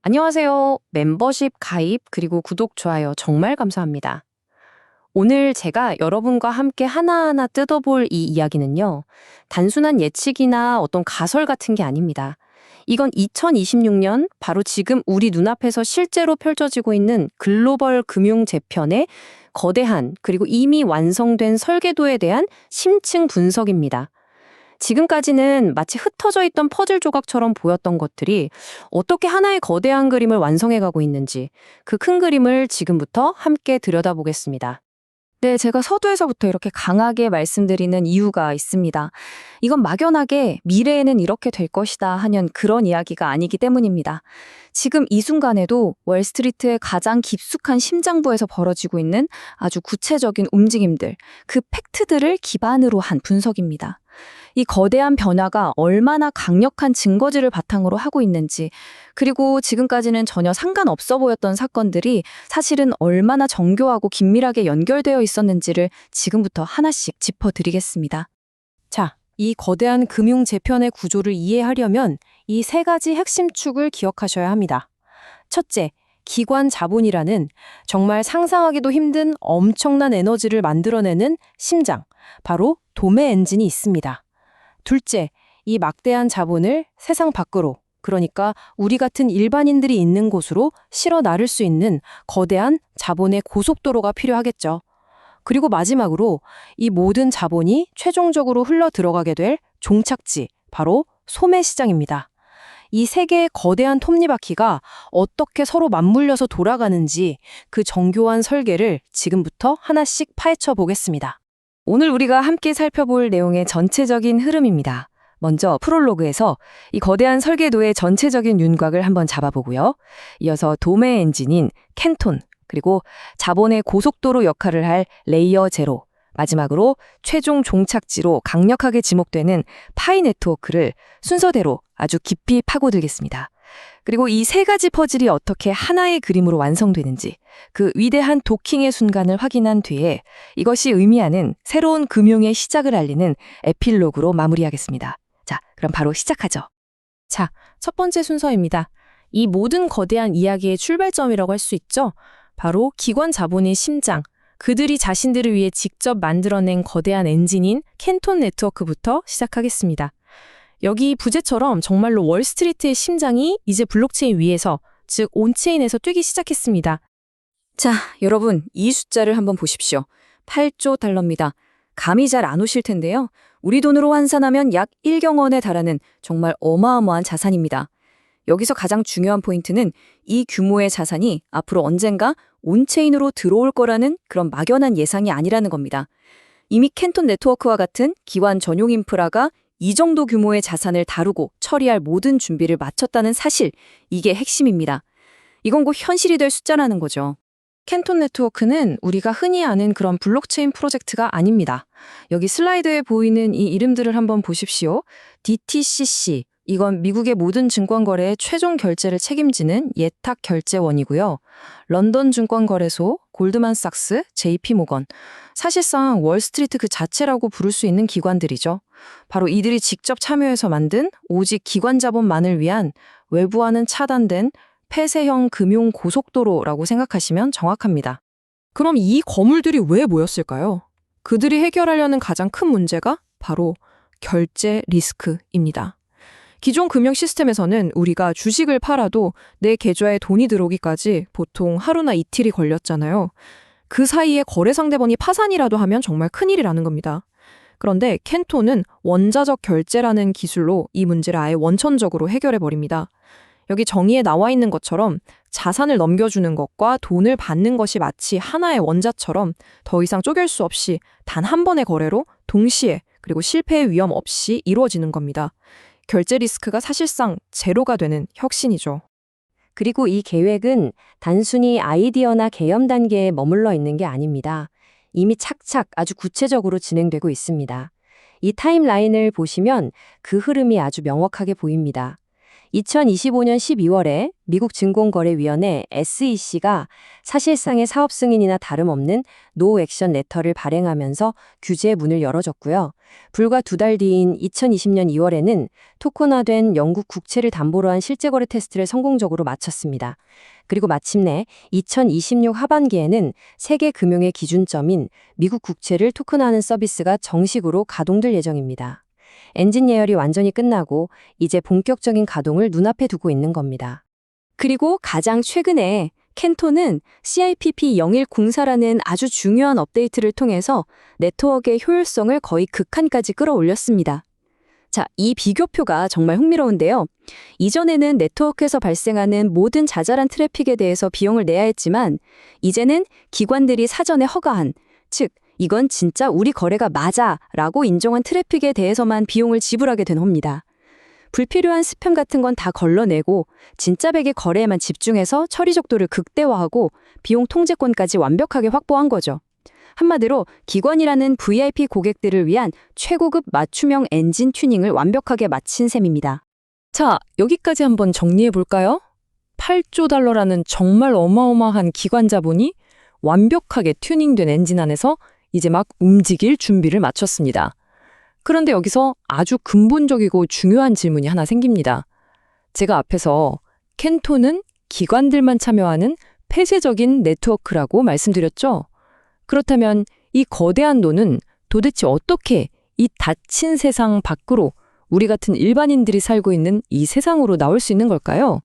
안녕하세요. 멤버십 가입 그리고 구독, 좋아요 정말 감사합니다. 오늘 제가 여러분과 함께 하나하나 뜯어볼 이 이야기는요. 단순한 예측이나 어떤 가설 같은 게 아닙니다. 이건 2026년 바로 지금 우리 눈앞에서 실제로 펼쳐지고 있는 글로벌 금융 재편의 거대한 그리고 이미 완성된 설계도에 대한 심층 분석입니다. 지금까지는 마치 흩어져 있던 퍼즐 조각처럼 보였던 것들이 어떻게 하나의 거대한 그림을 완성해 가고 있는지 그 큰 그림을 지금부터 함께 들여다보겠습니다. 네, 제가 서두에서부터 이렇게 강하게 말씀드리는 이유가 있습니다. 이건 막연하게 미래에는 이렇게 될 것이다 하는 그런 이야기가 아니기 때문입니다. 지금 이 순간에도 월스트리트의 가장 깊숙한 심장부에서 벌어지고 있는 아주 구체적인 움직임들, 그 팩트들을 기반으로 한 분석입니다. 이 거대한 변화가 얼마나 강력한 증거지를 바탕으로 하고 있는지, 그리고 지금까지는 전혀 상관없어 보였던 사건들이 사실은 얼마나 정교하고 긴밀하게 연결되어 있었는지를 지금부터 하나씩 짚어드리겠습니다. 자, 이 거대한 금융 재편의 구조를 이해하려면 이 세 가지 핵심 축을 기억하셔야 합니다. 첫째, 기관 자본이라는 정말 상상하기도 힘든 엄청난 에너지를 만들어내는 심장, 바로 도매 엔진이 있습니다. 둘째, 이 막대한 자본을 세상 밖으로, 그러니까 우리 같은 일반인들이 있는 곳으로 실어 나를 수 있는 거대한 자본의 고속도로가 필요하겠죠. 그리고 마지막으로 이 모든 자본이 최종적으로 흘러 들어가게 될 종착지, 바로 소매 시장입니다. 이 세 개의 거대한 톱니바퀴가 어떻게 서로 맞물려서 돌아가는지 그 정교한 설계를 지금부터 하나씩 파헤쳐 보겠습니다. 오늘 우리가 함께 살펴볼 내용의 전체적인 흐름입니다. 먼저 프롤로그에서 이 거대한 설계도의 전체적인 윤곽을 한번 잡아보고요. 이어서 도매 엔진인 캔톤, 그리고 자본의 고속도로 역할을 할 레이어 제로, 마지막으로 최종 종착지로 강력하게 지목되는 파이 네트워크를 순서대로 아주 깊이 파고들겠습니다. 그리고 이 세 가지 퍼즐이 어떻게 하나의 그림으로 완성되는지, 그 위대한 도킹의 순간을 확인한 뒤에 이것이 의미하는 새로운 금융의 시작을 알리는 에필로그로 마무리하겠습니다. 자, 그럼 바로 시작하죠. 자, 첫 번째 순서입니다. 이 모든 거대한 이야기의 출발점이라고 할 수 있죠. 바로 기관 자본의 심장, 그들이 자신들을 위해 직접 만들어낸 거대한 엔진인 캔톤 네트워크부터 시작하겠습니다. 여기 부제처럼 정말로 월스트리트의 심장이 이제 블록체인 위에서, 즉 온체인에서 뛰기 시작했습니다. 자, 여러분, 이 숫자를 한번 보십시오. 8조 달러입니다. 감이 잘 안 오실 텐데요. 우리 돈으로 환산하면 약 1경원에 달하는 정말 어마어마한 자산입니다. 여기서 가장 중요한 포인트는 이 규모의 자산이 앞으로 언젠가 온체인으로 들어올 거라는 그런 막연한 예상이 아니라는 겁니다. 이미 캔톤 네트워크와 같은 기관 전용 인프라가 이 정도 규모의 자산을 다루고 처리할 모든 준비를 마쳤다는 사실, 이게 핵심입니다. 이건 곧 현실이 될 숫자라는 거죠. 캔톤 네트워크는 우리가 흔히 아는 그런 블록체인 프로젝트가 아닙니다. 여기 슬라이드에 보이는 이 이름들을 한번 보십시오. DTCC, 이건 미국의 모든 증권거래의 최종 결제를 책임지는 예탁 결제원이고요. 런던 증권거래소, 골드만삭스, JP모건, 사실상 월스트리트 그 자체라고 부를 수 있는 기관들이죠. 바로 이들이 직접 참여해서 만든 오직 기관 자본만을 위한 외부와는 차단된 폐쇄형 금융 고속도로라고 생각하시면 정확합니다. 그럼 이 거물들이 왜 모였을까요? 그들이 해결하려는 가장 큰 문제가 바로 결제 리스크입니다. 기존 금융 시스템에서는 우리가 주식을 팔아도 내 계좌에 돈이 들어오기까지 보통 하루나 이틀이 걸렸잖아요. 그 사이에 거래 상대방이 파산이라도 하면 정말 큰일이라는 겁니다. 그런데 캔톤은 원자적 결제라는 기술로 이 문제를 아예 원천적으로 해결해버립니다. 여기 정의에 나와 있는 것처럼 자산을 넘겨주는 것과 돈을 받는 것이 마치 하나의 원자처럼 더 이상 쪼갤 수 없이 단 한 번의 거래로 동시에, 그리고 실패의 위험 없이 이루어지는 겁니다. 결제 리스크가 사실상 제로가 되는 혁신이죠. 그리고 이 계획은 단순히 아이디어나 개념 단계에 머물러 있는 게 아닙니다. 이미 착착 아주 구체적으로 진행되고 있습니다. 이 타임라인을 보시면 그 흐름이 아주 명확하게 보입니다. 2025년 12월에 미국 증권거래위원회 SEC가 사실상의 사업 승인이나 다름없는 노 액션 레터를 발행하면서 규제의 문을 열어줬고요. 불과 2달 뒤인 2020년 2월에는 토큰화된 영국 국채를 담보로 한 실제 거래 테스트를 성공적으로 마쳤습니다. 그리고 마침내 2026 하반기에는 세계 금융의 기준점인 미국 국채를 토큰화하는 서비스가 정식으로 가동될 예정입니다. 엔진 예열이 완전히 끝나고 이제 본격적인 가동을 눈앞에 두고 있는 겁니다. 그리고 가장 최근에 켄토는 CIPP0104라는 아주 중요한 업데이트를 통해서 네트워크의 효율성을 거의 극한까지 끌어올렸습니다. 자, 이 비교표가 정말 흥미로운데요. 이전에는 네트워크에서 발생하는 모든 자잘한 트래픽에 대해서 비용을 내야 했지만 이제는 기관들이 사전에 허가한, 즉 이건 진짜 우리 거래가 맞아 라고 인정한 트래픽에 대해서만 비용을 지불하게 된 겁니다. 불필요한 스팸 같은 건 다 걸러내고 진짜 백의 거래에만 집중해서 처리 속도를 극대화하고 비용 통제권까지 완벽하게 확보한 거죠. 한마디로 기관이라는 VIP 고객들을 위한 최고급 맞춤형 엔진 튜닝을 완벽하게 마친 셈입니다. 자, 여기까지 한번 정리해 볼까요? 8조 달러라는 정말 어마어마한 기관 자본이 완벽하게 튜닝된 엔진 안에서 이제 막 움직일 준비를 마쳤습니다. 그런데 여기서 아주 근본적이고 중요한 질문이 하나 생깁니다. 제가 앞에서 켄토는 기관들만 참여하는 폐쇄적인 네트워크라고 말씀드렸죠? 그렇다면 이 거대한 노는 도대체 어떻게 이 닫힌 세상 밖으로 우리 같은 일반인들이 살고 있는 이 세상으로 나올 수 있는 걸까요?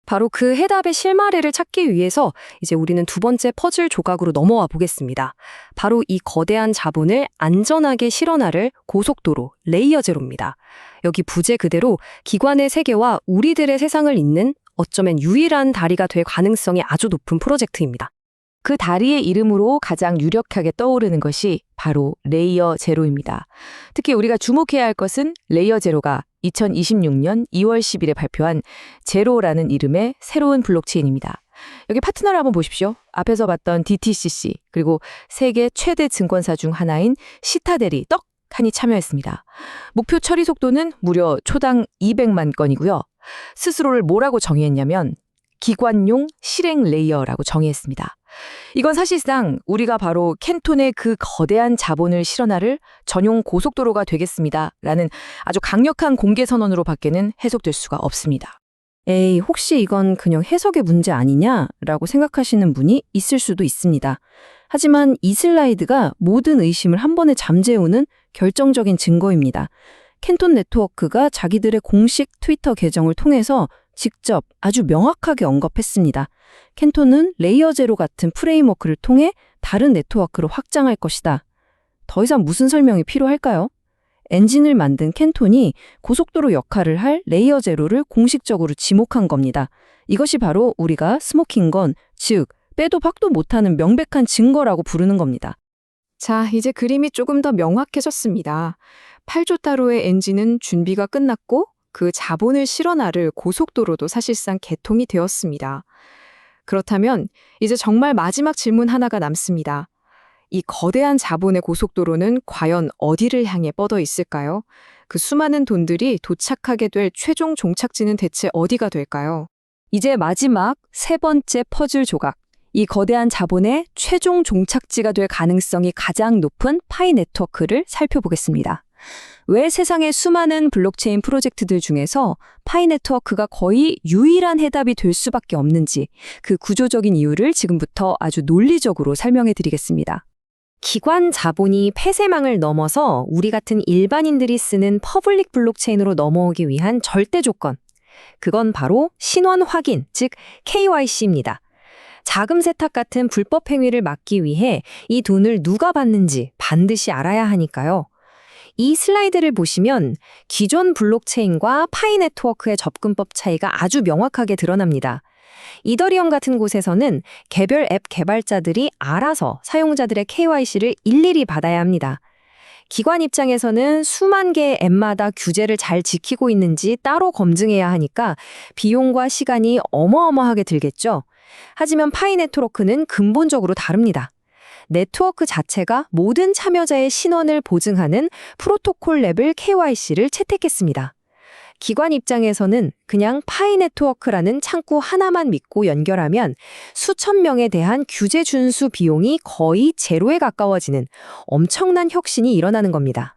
바로 그 해답의 실마리를 찾기 위해서 이제 우리는 두 번째 퍼즐 조각으로 넘어와 보겠습니다. 바로 이 거대한 자본을 안전하게 실어나를 고속도로 레이어 제로입니다. 여기 부제 그대로 기관의 세계와 우리들의 세상을 잇는 어쩌면 유일한 다리가 될 가능성이 아주 높은 프로젝트입니다. 그 다리의 이름으로 가장 유력하게 떠오르는 것이 바로 레이어 제로입니다. 특히 우리가 주목해야 할 것은 레이어 제로가 2026년 2월 10일에 발표한 제로라는 이름의 새로운 블록체인입니다. 여기 파트너를 한번 보십시오. 앞에서 봤던 DTCC 그리고 세계 최대 증권사 중 하나인 시타델이 떡하니 참여했습니다. 목표 처리 속도는 무려 초당 200만 건이고요. 스스로를 뭐라고 정의했냐면 기관용 실행 레이어라고 정의했습니다. 이건 사실상 우리가 바로 켄톤의 그 거대한 자본을 실어나를 전용 고속도로가 되겠습니다. 라는 아주 강력한 공개 선언으로 밖에는 해석될 수가 없습니다. 에이, 혹시 이건 그냥 해석의 문제 아니냐라고 생각하시는 분이 있을 수도 있습니다. 하지만 이 슬라이드가 모든 의심을 한 번에 잠재우는 결정적인 증거입니다. 켄톤 네트워크가 자기들의 공식 트위터 계정을 통해서 직접 아주 명확하게 언급했습니다. 켄톤은 레이어 제로 같은 프레임워크를 통해 다른 네트워크로 확장할 것이다. 더 이상 무슨 설명이 필요할까요? 엔진을 만든 켄톤이 고속도로 역할을 할 레이어 제로를 공식적으로 지목한 겁니다. 이것이 바로 우리가 스모킹 건, 즉 빼도 박도 못하는 명백한 증거라고 부르는 겁니다. 자, 이제 그림이 조금 더 명확해졌습니다. 8조 달러의 엔진은 준비가 끝났고 그 자본을 실어나를 고속도로도 사실상 개통이 되었습니다. 그렇다면 이제 정말 마지막 질문 하나가 남습니다. 이 거대한 자본의 고속도로는 과연 어디를 향해 뻗어 있을까요? 그 수많은 돈들이 도착하게 될 최종 종착지는 대체 어디가 될까요? 이제 마지막 세 번째 퍼즐 조각. 이 거대한 자본의 최종 종착지가 될 가능성이 가장 높은 파이 네트워크를 살펴보겠습니다. 왜 세상의 수많은 블록체인 프로젝트들 중에서 파이 네트워크가 거의 유일한 해답이 될 수밖에 없는지 그 구조적인 이유를 지금부터 아주 논리적으로 설명해 드리겠습니다. 기관 자본이 폐쇄망을 넘어서 우리 같은 일반인들이 쓰는 퍼블릭 블록체인으로 넘어오기 위한 절대 조건. 그건 바로 신원 확인, 즉 KYC입니다. 자금 세탁 같은 불법 행위를 막기 위해 이 돈을 누가 받는지 반드시 알아야 하니까요. 이 슬라이드를 보시면 기존 블록체인과 파이 네트워크의 접근법 차이가 아주 명확하게 드러납니다. 이더리움 같은 곳에서는 개별 앱 개발자들이 알아서 사용자들의 KYC를 일일이 받아야 합니다. 기관 입장에서는 수만 개의 앱마다 규제를 잘 지키고 있는지 따로 검증해야 하니까 비용과 시간이 어마어마하게 들겠죠. 하지만 파이 네트워크는 근본적으로 다릅니다. 네트워크 자체가 모든 참여자의 신원을 보증하는 프로토콜 레벨 KYC를 채택했습니다. 기관 입장에서는 그냥 파이 네트워크라는 창구 하나만 믿고 연결하면 수천 명에 대한 규제 준수 비용이 거의 제로에 가까워지는 엄청난 혁신이 일어나는 겁니다.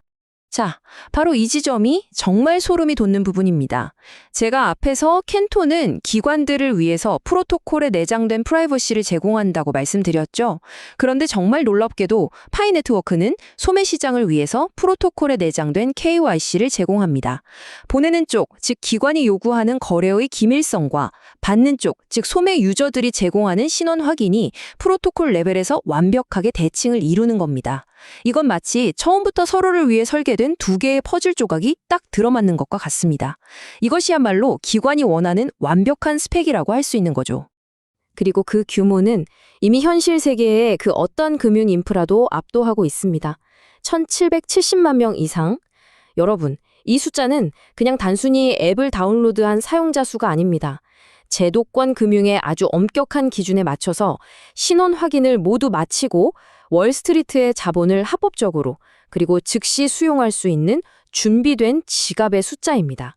자, 바로 이 지점이 정말 소름이 돋는 부분입니다. 제가 앞에서 켄톤은 기관들을 위해서 프로토콜에 내장된 프라이버시를 제공한다고 말씀드렸죠. 그런데 정말 놀랍게도 파이 네트워크는 소매 시장을 위해서 프로토콜에 내장된 KYC를 제공합니다. 보내는 쪽, 즉 기관이 요구하는 거래의 기밀성과 받는 쪽, 즉 소매 유저들이 제공하는 신원 확인이 프로토콜 레벨에서 완벽하게 대칭을 이루는 겁니다. 이건 마치 처음부터 서로를 위해 설계된 두 개의 퍼즐 조각이 딱 들어맞는 것과 같습니다. 이것이야말로 기관이 원하는 완벽한 스펙이라고 할 수 있는 거죠. 그리고 그 규모는 이미 현실 세계의 그 어떤 금융 인프라도 압도하고 있습니다. 1770만 명 이상. 여러분, 이 숫자는 그냥 단순히 앱을 다운로드한 사용자 수가 아닙니다. 제도권 금융의 아주 엄격한 기준에 맞춰서 신원 확인을 모두 마치고 월스트리트의 자본을 합법적으로 그리고 즉시 수용할 수 있는 준비된 지갑의 숫자입니다.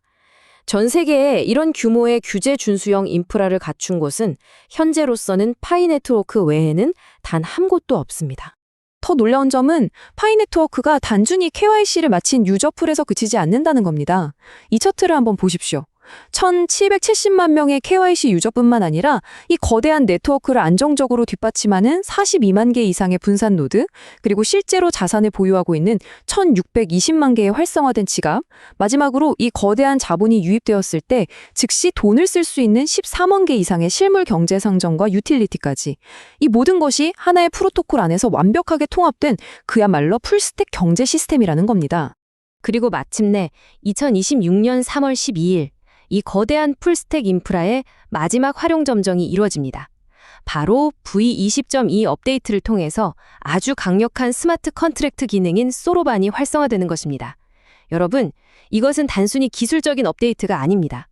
전 세계에 이런 규모의 규제 준수형 인프라를 갖춘 곳은 현재로서는 파이 네트워크 외에는 단 한 곳도 없습니다. 더 놀라운 점은 파이 네트워크가 단순히 KYC를 마친 유저풀에서 그치지 않는다는 겁니다. 이 차트를 한번 보십시오. 1770만 명의 KYC 유저뿐만 아니라 이 거대한 네트워크를 안정적으로 뒷받침하는 42만 개 이상의 분산 노드, 그리고 실제로 자산을 보유하고 있는 1620만 개의 활성화된 지갑, 마지막으로 이 거대한 자본이 유입되었을 때 즉시 돈을 쓸 수 있는 14만 개 이상의 실물 경제 상정과 유틸리티까지, 이 모든 것이 하나의 프로토콜 안에서 완벽하게 통합된 그야말로 풀스택 경제 시스템이라는 겁니다. 그리고 마침내 2026년 3월 12일 이 거대한 풀스택 인프라의 마지막 활용 점정이 이루어집니다. 바로 V20.2 업데이트를 통해서 아주 강력한 스마트 컨트랙트 기능인 소로반이 활성화되는 것입니다. 여러분, 이것은 단순히 기술적인 업데이트가 아닙니다.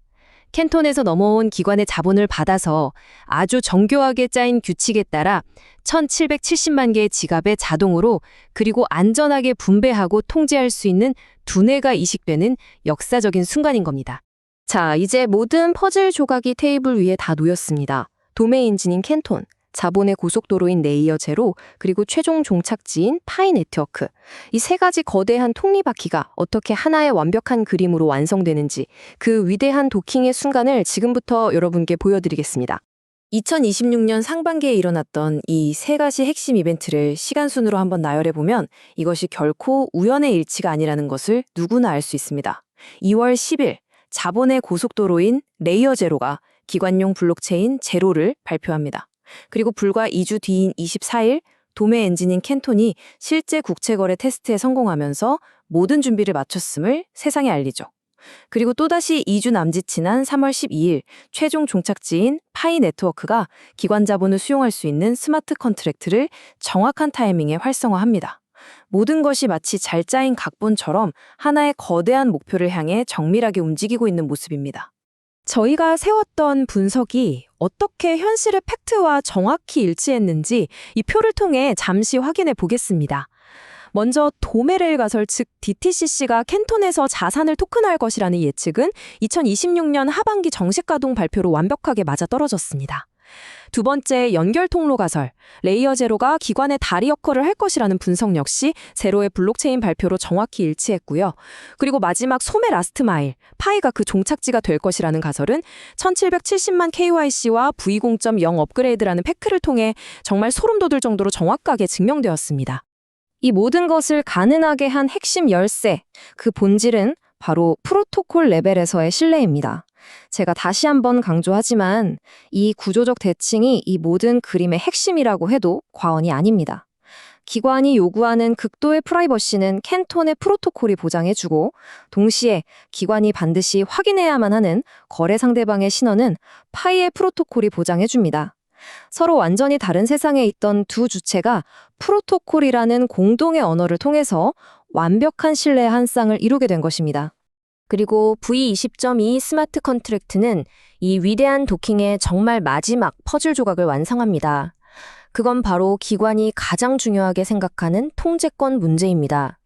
켄톤에서 넘어온 기관의 자본을 받아서 아주 정교하게 짜인 규칙에 따라 1770만 개의 지갑에 자동으로 그리고 안전하게 분배하고 통제할 수 있는 두뇌가 이식되는 역사적인 순간인 겁니다. 자, 이제 모든 퍼즐 조각이 테이블 위에 다 놓였습니다. 도메 엔진인 켄톤, 자본의 고속도로인 레이어 제로, 그리고 최종 종착지인 파이 네트워크. 이 세 가지 거대한 톱니바퀴가 어떻게 하나의 완벽한 그림으로 완성되는지 그 위대한 도킹의 순간을 지금부터 여러분께 보여드리겠습니다. 2026년 상반기에 일어났던 이 세 가지 핵심 이벤트를 시간순으로 한번 나열해보면 이것이 결코 우연의 일치가 아니라는 것을 누구나 알 수 있습니다. 2월 10일, 자본의 고속도로인 레이어 제로가 기관용 블록체인 제로를 발표합니다. 그리고 불과 2주 뒤인 24일, 도메 엔진인 켄톤이 실제 국채거래 테스트에 성공하면서 모든 준비를 마쳤음을 세상에 알리죠. 그리고 또다시 2주 남짓 지난 3월 12일, 최종 종착지인 파이 네트워크가 기관 자본을 수용할 수 있는 스마트 컨트랙트를 정확한 타이밍에 활성화합니다. 모든 것이 마치 잘 짜인 각본처럼 하나의 거대한 목표를 향해 정밀하게 움직이고 있는 모습입니다. 저희가 세웠던 분석이 어떻게 현실의 팩트와 정확히 일치했는지 이 표를 통해 잠시 확인해 보겠습니다. 먼저 도메레일 가설 즉 DTCC가 켄톤에서 자산을 토큰화할 것이라는 예측은 2026년 하반기 정식 가동 발표로 완벽하게 맞아떨어졌습니다. 두 번째, 연결 통로 가설. 레이어 제로가 기관의 다리 역할을 할 것이라는 분석 역시 제로의 블록체인 발표로 정확히 일치했고요. 그리고 마지막 소매 라스트 마일, 파이가 그 종착지가 될 것이라는 가설은 1770만 KYC와 V0.0 업그레이드라는 팩트를 통해 정말 소름 돋을 정도로 정확하게 증명되었습니다. 이 모든 것을 가능하게 한 핵심 열쇠, 그 본질은 바로 프로토콜 레벨에서의 신뢰입니다. 제가 다시 한번 강조하지만 이 구조적 대칭이 이 모든 그림의 핵심이라고 해도 과언이 아닙니다. 기관이 요구하는 극도의 프라이버시는 켄톤의 프로토콜이 보장해주고 동시에 기관이 반드시 확인해야만 하는 거래 상대방의 신원은 파이의 프로토콜이 보장해줍니다. 서로 완전히 다른 세상에 있던 두 주체가 프로토콜이라는 공동의 언어를 통해서 완벽한 신뢰의 한 쌍을 이루게 된 것입니다. 그리고 V20.2 스마트 컨트랙트는 이 위대한 도킹의 정말 마지막 퍼즐 조각을 완성합니다. 그건 바로 기관이 가장 중요하게 생각하는 통제권 문제입니다.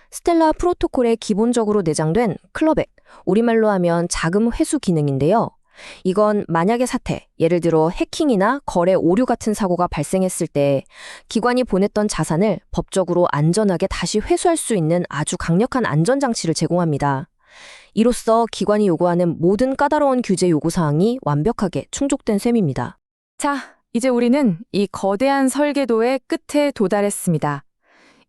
스텔라 프로토콜에 기본적으로 내장된 클럽액, 우리말로 하면 자금 회수 기능인데요. 이건 만약의 사태, 예를 들어 해킹이나 거래 오류 같은 사고가 발생했을 때 기관이 보냈던 자산을 법적으로 안전하게 다시 회수할 수 있는 아주 강력한 안전장치를 제공합니다. 이로써 기관이 요구하는 모든 까다로운 규제 요구사항이 완벽하게 충족된 셈입니다. 자, 이제 우리는 이 거대한 설계도의 끝에 도달했습니다.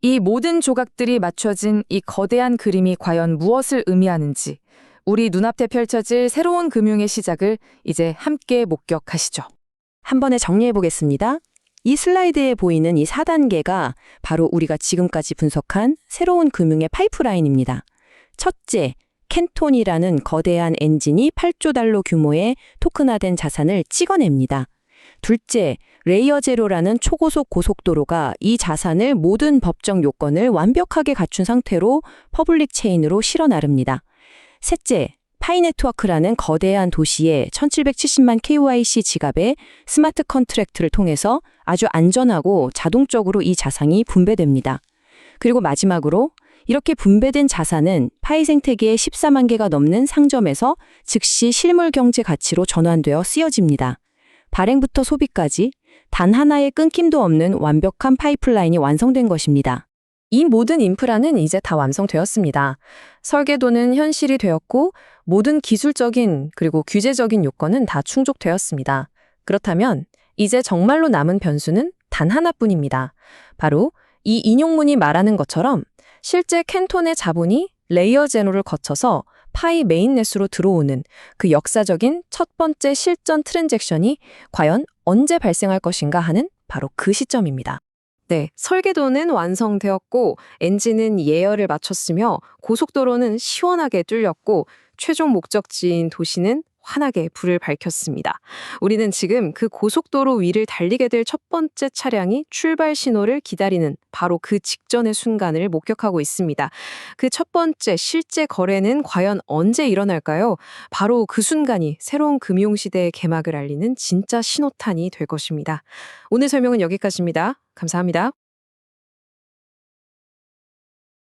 이 모든 조각들이 맞춰진 이 거대한 그림이 과연 무엇을 의미하는지 우리 눈앞에 펼쳐질 새로운 금융의 시작을 이제 함께 목격하시죠. 한 번에 정리해 보겠습니다. 이 슬라이드에 보이는 이 4단계가 바로 우리가 지금까지 분석한 새로운 금융의 파이프라인입니다. 첫째, 캔톤이라는 거대한 엔진이 8조 달러 규모의 토큰화된 자산을 찍어냅니다. 둘째, 레이어 제로라는 초고속 고속도로가 이 자산을 모든 법적 요건을 완벽하게 갖춘 상태로 퍼블릭 체인으로 실어 나릅니다. 셋째, 파이네트워크라는 거대한 도시에 1770만 KYC 지갑에 스마트 컨트랙트를 통해서 아주 안전하고 자동적으로 이 자산이 분배됩니다. 그리고 마지막으로 이렇게 분배된 자산은 파이 생태계의 14만 개가 넘는 상점에서 즉시 실물 경제 가치로 전환되어 쓰여집니다. 발행부터 소비까지 단 하나의 끊김도 없는 완벽한 파이프라인이 완성된 것입니다. 이 모든 인프라는 이제 다 완성되었습니다. 설계도는 현실이 되었고 모든 기술적인 그리고 규제적인 요건은 다 충족되었습니다. 그렇다면 이제 정말로 남은 변수는 단 하나뿐입니다. 바로 이 인용문이 말하는 것처럼 실제 캔톤의 자본이 레이어 제로를 거쳐서 파이 메인넷으로 들어오는 그 역사적인 첫 번째 실전 트랜잭션이 과연 언제 발생할 것인가 하는 바로 그 시점입니다. 네, 설계도는 완성되었고 엔진은 예열을 마쳤으며 고속도로는 시원하게 뚫렸고 최종 목적지인 도시는 환하게 불을 밝혔습니다. 우리는 지금 그 고속도로 위를 달리게 될 첫 번째 차량이 출발 신호를 기다리는 바로 그 직전의 순간을 목격하고 있습니다. 그 첫 번째 실제 거래는 과연 언제 일어날까요? 바로 그 순간이 새로운 금융시대의 개막을 알리는 진짜 신호탄이 될 것입니다. 오늘 설명은 여기까지입니다. 감사합니다.